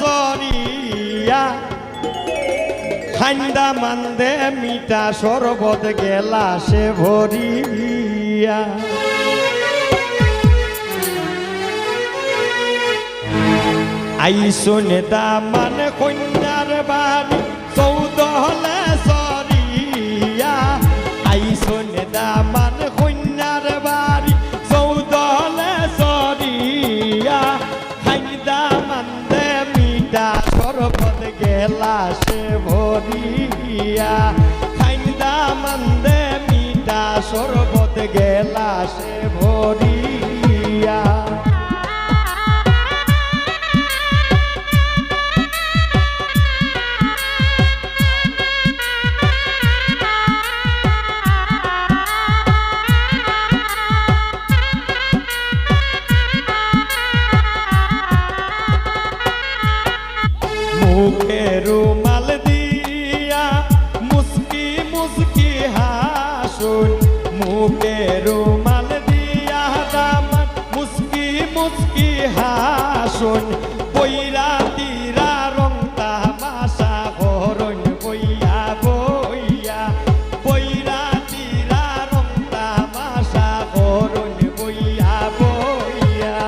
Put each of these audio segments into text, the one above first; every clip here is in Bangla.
সরিয়া খান্দা মান্দে মিঠা শরবত গেলাসে ভরিয়া আইসনে দামান কন্যার বাড়ি চৌদহলে সরিয়া আইসনে দামান কন্যার বাড়ি চৌদহলে সরিয়া খান্দা মান্দে মিঠা শরবত গেলাসে ভরিয়া খান্দা মান্দে মিঠা শরবত গেলাসে ভরিয়া মুখে রুমাল দিয়া মুস্কি মুস্কি হাসুন মুখে রুমাল দিয়া দামান মুস্কি মুস্কি হাসুন বইরা তিরা রং তামাশা করুন বইয়া বইয়া বইরা তিরা রং তামাশা করুন বইয়া বইয়া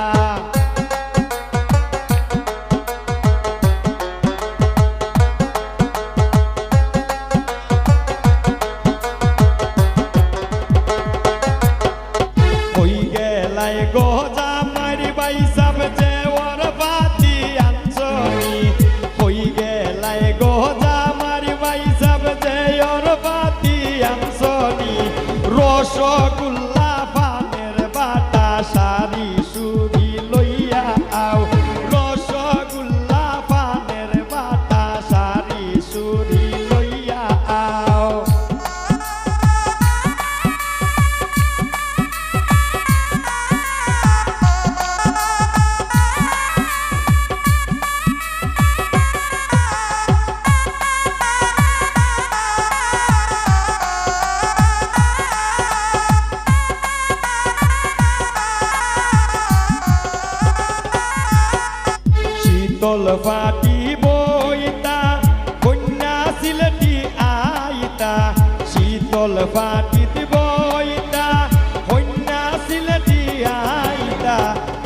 গোজা মারি বাই সব যে ওর বাতি আনছনি হই গেলাই গোজা মারি বাই সব যে ওর বাতি আনছনি রসগোল্লা পানের বাটা সারি সুরি লইয়া আও রসগোল্লা পানের বাটা সারি সুরি লইয়া আও শীতল ফাটি বইতা কন্যা সিলেটি আইতা শীতল ফাটিতে বইতা কন্যা সিলেটি আইতা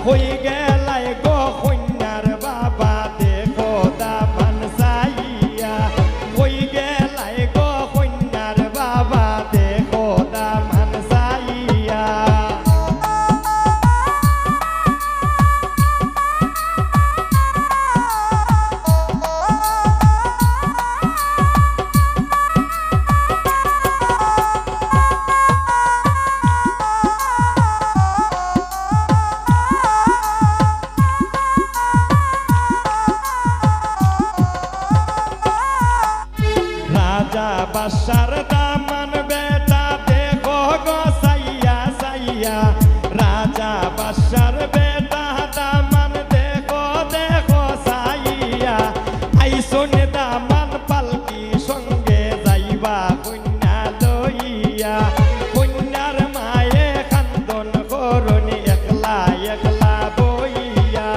হই গেলাই গো কন্যার বাবা দেখো দামান সাইয়া হই গেলাই গো কন্যার বাবা দেখো দামান সাইয়া রাজা বাসার দামান বেটা দেখো গো সাইয়া সাইয়া রাজা বাসার বেটা দামান দেখো দেখো সাইয়া আইসনে দামান পালকি সঙ্গে যাইবা কন্যা লইয়া কন্যার মায়ে কান্দন করনি একলা একলা বইয়া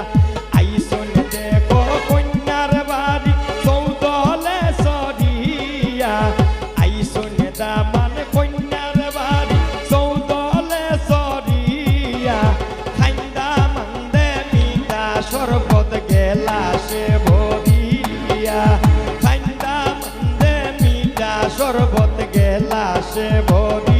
আইসনে দেখো কন্যার বাড়ি চৌদলে সরিয়া আইসনে দামান কন্যার বাড়ি চৌদলে সরিয়া খান্দা মান্দে মিঠা শরবত গেলাসে ভরিয়া খান্দা মান্দে মিঠা শরবত গেলাসে ভরিয়া